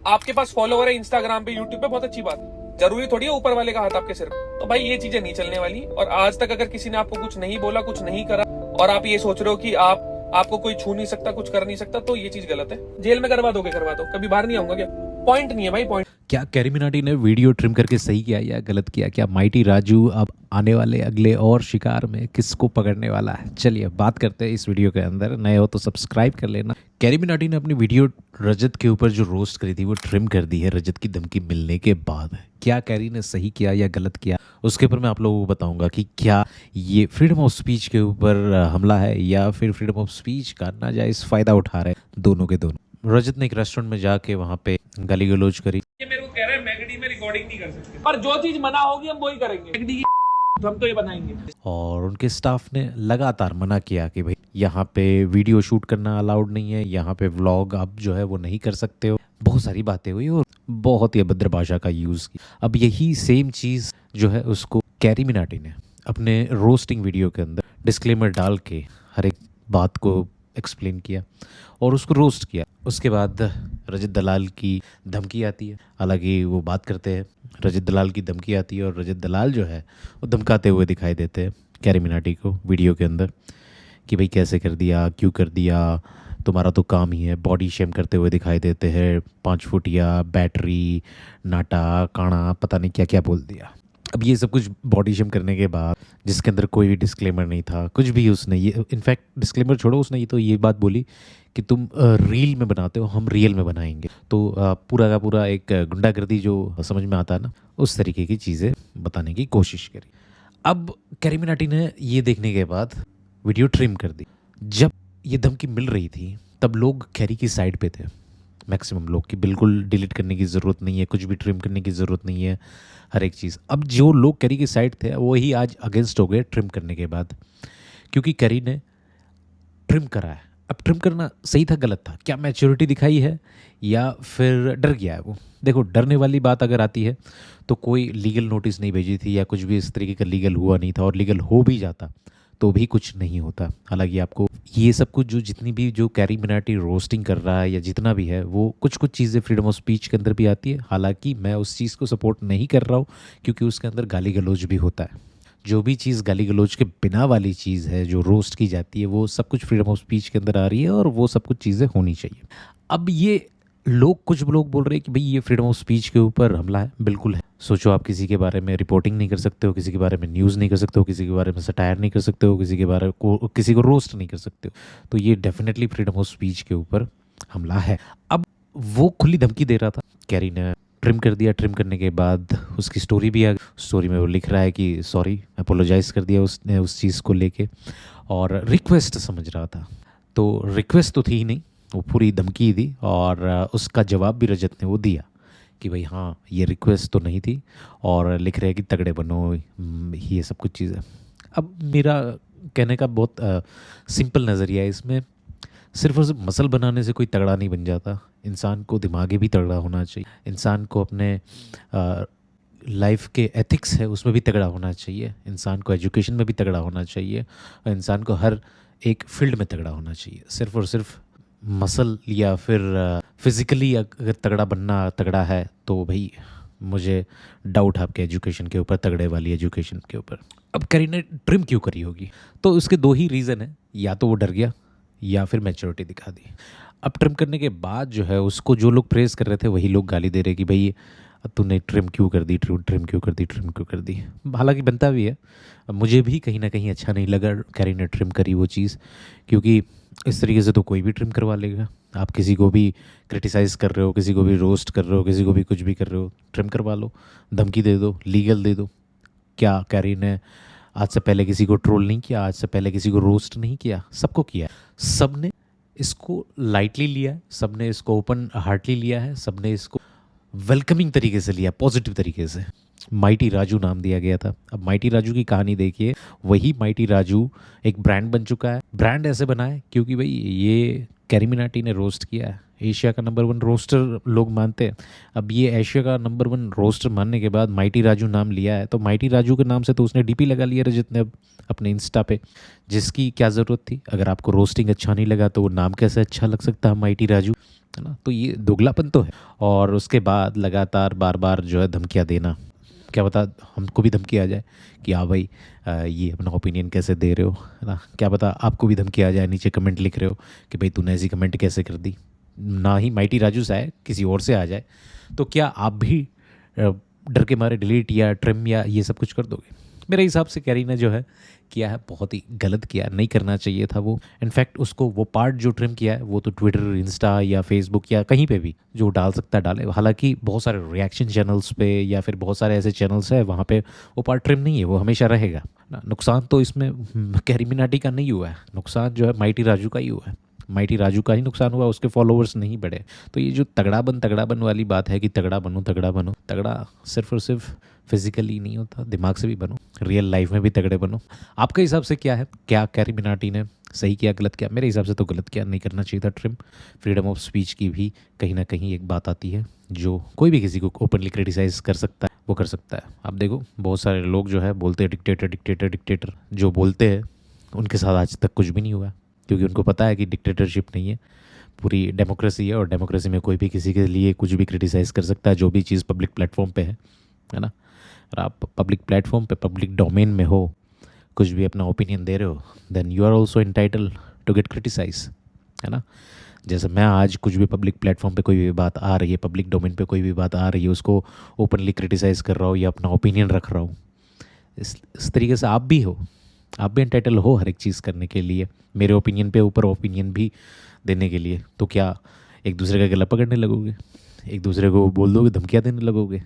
आपके पास फॉलोवर है इंस्टाग्राम पे, यूट्यूब पे, बहुत अच्छी बात है। जरूरी थोड़ी है ऊपर वाले का हाथ आपके सिर पे। तो भाई ये चीजें नहीं चलने वाली। और आज तक अगर किसी ने आपको कुछ नहीं बोला, कुछ नहीं करा, और आप ये सोच रहे हो कि आपको कोई छू नहीं सकता, कुछ कर नहीं सकता, तो ये चीज गलत है। जेल में करवा दोगे करवा दो, कभी बाहर नहीं आऊंगा क्या? पॉइंट नहीं है भाई, पॉइंट। क्या कैरी मिनाटी ने वीडियो ट्रिम करके सही किया या गलत किया? क्या माइटी राजू अब आने वाले अगले और शिकार में किसको पकड़ने वाला है? चलिए बात करते हैं इस वीडियो के अंदर। नए हो तो सब्सक्राइब कर लेना। कैरी मिनाटी ने अपनी वीडियो रजत के ऊपर जो रोस्ट करी थी वो ट्रिम कर दी है रजत की धमकी मिलने के बाद। क्या कैरी ने सही किया या गलत किया, उसके ऊपर मैं आप लोगों को बताऊंगा कि क्या ये फ्रीडम ऑफ स्पीच के ऊपर हमला है या फिर फ्रीडम ऑफ स्पीच का नाजायज फ़ायदा उठा रहे हैं दोनों के दोनों। रजत ने एक रेस्टोरेंट में जाके वहाँ पे गाली गलौज करी। ये मेरे को कह रहे हैं मैगडी में रिकॉर्डिंग नहीं कर सकते, पर जो चीज मना होगी हम वही करेंगे। मैगडी की हम तो ये बनाएंगे। और उनके स्टाफ ने लगातार मना किया कि भाई यहाँ पे वीडियो शूट करना अलाउड नहीं है, यहाँ पे व्लॉग आप जो है वो नहीं कर सकते हो। बहुत सारी बातें हुई और बहुत ही अभद्र भाषा का यूज़ की। अब यही सेम चीज़ जो है उसको कैरी मिनाटी ने अपने रोस्टिंग वीडियो के अंदर डिस्क्लेमर डाल के हर एक बात को एक्सप्लेन किया और उसको रोस्ट किया। उसके बाद रजत दलाल की धमकी आती है। हालांकि वो बात करते हैं, रजत दलाल की धमकी आती है और रजत दलाल जो है वो धमकाते हुए दिखाई देते हैं कैरी मिनाटी को वीडियो के अंदर कि भाई कैसे कर दिया, क्यों कर दिया, तुम्हारा तो काम ही है। बॉडी शेम करते हुए दिखाई देते हैं। 5 फुटिया, बैटरी, नाटा, काना, पता नहीं क्या क्या बोल दिया। अब ये सब कुछ बॉडी शेम करने के बाद जिसके अंदर कोई भी डिस्क्लेमर नहीं था, कुछ भी उसने ये इनफैक्ट डिस्क्लेमर छोड़ो, उसने ये तो ये बात बोली कि तुम रील में बनाते हो, हम रियल में बनाएंगे। तो पूरा का पूरा एक गुंडागर्दी जो समझ में आता है ना, उस तरीके की चीज़ें बताने की कोशिश करी। अब कैरी मिनाटी ने ये देखने के बाद वीडियो ट्रिम कर दी। जब ये धमकी मिल रही थी तब लोग कैरी की साइड पे थे, मैक्सिमम लोग, कि बिल्कुल डिलीट करने की ज़रूरत नहीं है, कुछ भी ट्रिम करने की ज़रूरत नहीं है, हर एक चीज़। अब जो लोग कैरी की साइड थे वही आज अगेंस्ट हो गए ट्रिम करने के बाद, क्योंकि कैरी ने ट्रिम करा है। अब ट्रिम करना सही था गलत था? क्या मैच्योरिटी दिखाई है या फिर डर गया है वो? देखो, डरने वाली बात अगर आती है तो कोई लीगल नोटिस नहीं भेजी थी या कुछ भी इस तरीके का लीगल हुआ नहीं था, और लीगल हो भी जाता तो भी कुछ नहीं होता। हालांकि आपको ये सब कुछ जो जितनी भी जो कैरी मिनाटी रोस्टिंग कर रहा है या जितना भी है वो कुछ कुछ चीज़ें फ्रीडम ऑफ स्पीच के अंदर भी आती है। हालांकि मैं उस चीज़ को सपोर्ट नहीं कर रहा हूँ क्योंकि उसके अंदर गाली गलौज भी होता है। जो भी चीज़ गाली गलौज के बिना वाली चीज़ है जो रोस्ट की जाती है वो सब कुछ फ्रीडम ऑफ स्पीच के अंदर आ रही है और वो सब कुछ चीज़ें होनी चाहिए। अब ये कुछ लोग बोल रहे हैं कि भाई ये फ्रीडम ऑफ स्पीच के ऊपर हमला है। बिल्कुल है। सोचो, आप किसी के बारे में रिपोर्टिंग नहीं कर सकते हो, किसी के बारे में न्यूज़ नहीं कर सकते हो, किसी के बारे में सटायर नहीं कर सकते हो, किसी को रोस्ट नहीं कर सकते हो, तो ये डेफिनेटली फ्रीडम ऑफ स्पीच के ऊपर हमला है। अब वो खुली धमकी दे रहा था, कैरी ने ट्रिम कर दिया। ट्रिम करने के बाद उसकी स्टोरी भी आ गई। स्टोरी में वो लिख रहा है कि सॉरी, अपोलोजाइज़ कर दिया उसने उस चीज़ को लेके, और रिक्वेस्ट समझ रहा था। तो रिक्वेस्ट तो थी ही नहीं, वो पूरी धमकी थी। और उसका जवाब भी रजत ने वो दिया कि भाई हाँ, ये रिक्वेस्ट तो नहीं थी, और लिख रहे हैं कि तगड़े बनो, ये सब कुछ चीज़ें। अब मेरा कहने का बहुत सिंपल नज़रिया है इसमें। सिर्फ और सिर्फ मसल बनाने से कोई तगड़ा नहीं बन जाता। इंसान को दिमागी भी तगड़ा होना चाहिए। इंसान को अपने लाइफ के एथिक्स है उसमें भी तगड़ा होना चाहिए। इंसान को एजुकेशन में भी तगड़ा होना चाहिए। और इंसान को हर एक फील्ड में तगड़ा होना चाहिए। सिर्फ और सिर्फ मसल या फिर फिज़िकली अगर तगड़ा बनना तगड़ा है तो भाई मुझे डाउट है आपके एजुकेशन के ऊपर, तगड़े वाली एजुकेशन के ऊपर। अब कैरी ने ट्रिम क्यों करी होगी? तो उसके 2 ही रीज़न है, या तो वो डर गया या फिर मैच्योरिटी दिखा दी। अब ट्रिम करने के बाद जो है उसको जो लोग प्रेज़ कर रहे थे वही लोग गाली दे रहे कि भाई तूने ट्रिम क्यों कर दी, ट्रिम क्यों कर दी, ट्रिम क्यों कर दी। हालांकि बनता भी है। मुझे भी कहीं ना कहीं अच्छा नहीं लगा कैरी ने ट्रिम करी वो चीज़, क्योंकि इस तरीके से तो कोई भी ट्रिम करवा लेगा। आप किसी को भी क्रिटिसाइज़ कर रहे हो, किसी को भी रोस्ट कर रहे हो, किसी को भी कुछ भी कर रहे हो, ट्रिम करवा लो, धमकी दे दो, लीगल दे दो। क्या कैरी ने आज से पहले किसी को ट्रोल नहीं किया? आज से पहले किसी को रोस्ट नहीं किया? सबको किया। सब ने इसको लाइटली लिया है, सब ने इसको ओपन हार्टली लिया है, सब ने इसको वेलकमिंग तरीके से लिया, पॉजिटिव तरीके से। माइटी राजू नाम दिया गया था। अब माइटी राजू की कहानी देखिए, वही माइटी राजू एक ब्रांड बन चुका है। ब्रांड ऐसे बना है क्योंकि भाई ये कैरी मिनाटी ने रोस्ट किया है। एशिया का नंबर 1 रोस्टर लोग मानते हैं। अब ये एशिया का नंबर 1 रोस्टर मानने के बाद माइटी राजू नाम लिया है, तो माइटी राजू के नाम से तो उसने डीपी लगा लिया रजत ने अब अपने इंस्टा पे, जिसकी क्या ज़रूरत थी? अगर आपको रोस्टिंग अच्छा नहीं लगा तो वो नाम कैसे अच्छा लग सकता है माइटी राजू? है ना। तो ये दोगलापन तो है। और उसके बाद लगातार बार बार जो है धमकियाँ देना, क्या पता हमको भी धमकी आ जाए कि हाँ भाई ये अपना ओपिनियन कैसे दे रहे हो, है ना। क्या पता आपको भी धमकी आ जाए, नीचे कमेंट लिख रहे हो कि भाई तूने ऐसी कमेंट कैसे कर दी। ना ही माइटी राजू से आए, किसी और से आ जाए तो क्या आप भी डर के मारे डिलीट या ट्रिम या ये सब कुछ कर दोगे। मेरे हिसाब से कैरी ने जो है किया है बहुत ही गलत किया, नहीं करना चाहिए था वो। इनफैक्ट उसको वो पार्ट जो ट्रिम किया है वो तो ट्विटर, इंस्टा या फेसबुक या कहीं पे भी जो डाल सकता है डाले। हालांकि बहुत सारे रिएक्शन चैनल्स पे या फिर बहुत सारे ऐसे चैनल्स है वहाँ पे वो पार्ट ट्रिम नहीं है, वो हमेशा रहेगा ना। नुकसान तो इसमें कैरी मिनाटी का नहीं हुआ है, नुकसान जो है माइटी राजू का ही हुआ है। माइटी राजू का ही नुकसान हुआ, उसके फॉलोअर्स नहीं बढ़े। तो ये जो तगड़ा बन वाली बात है कि तगड़ा बनो, तगड़ा सिर्फ और सिर्फ फिजिकली नहीं होता, दिमाग से भी बनो, रियल लाइफ में भी तगड़े बनो। आपके हिसाब से क्या है, क्या कैरी मिनाटी ने सही किया गलत किया? मेरे हिसाब से तो गलत किया, नहीं करना चाहिए था ट्रिम। फ्रीडम ऑफ स्पीच की भी कहीं ना कहीं एक बात आती है, जो कोई भी किसी को ओपनली क्रिटिसाइज कर सकता है, वो कर सकता है। आप देखो बहुत सारे लोग जो है बोलते हैं डिक्टेटर, जो बोलते हैं उनके साथ आज तक कुछ भी नहीं हुआ, क्योंकि उनको पता है कि डिक्टेटरशिप नहीं है, पूरी डेमोक्रेसी है। और डेमोक्रेसी में कोई भी किसी के लिए कुछ भी क्रिटिसाइज़ कर सकता है, जो भी चीज़ पब्लिक प्लेटफॉर्म पे है ना। और आप पब्लिक प्लेटफॉर्म पे पब्लिक डोमेन में हो, कुछ भी अपना ओपिनियन दे रहे हो, then you are also entitled to get criticize, है ना। जैसे मैं आज कुछ भी पब्लिक प्लेटफॉर्म पे कोई भी बात आ रही है, पब्लिक डोमेन पे कोई भी बात आ रही है, उसको ओपनली क्रिटिसाइज़ कर रहा हूँ या अपना ओपिनियन रख रहा हूँ। इस तरीके से आप भी हो, आप भी एंटाइटल हो हर एक चीज़ करने के लिए, मेरे ओपिनियन पे ऊपर ओपिनियन भी देने के लिए। तो क्या एक दूसरे का गला पकड़ने लगोगे, एक दूसरे को बोल दोगे, धमकियाँ देने लगोगे?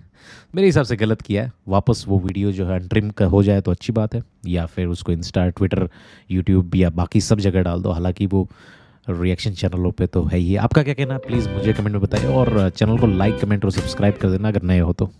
मेरे हिसाब से गलत किया है। वापस वो वीडियो जो है अनट्रिम का हो जाए तो अच्छी बात है, या फिर उसको इंस्टा, ट्विटर, यूट्यूब या बाकी सब जगह डाल दो। हालांकि वो रिएक्शन चैनलों पे तो है ही। आपका क्या कहना है प्लीज़ मुझे कमेंट में बताइए, और चैनल को लाइक, कमेंट और सब्सक्राइब कर देना अगर नए हो तो।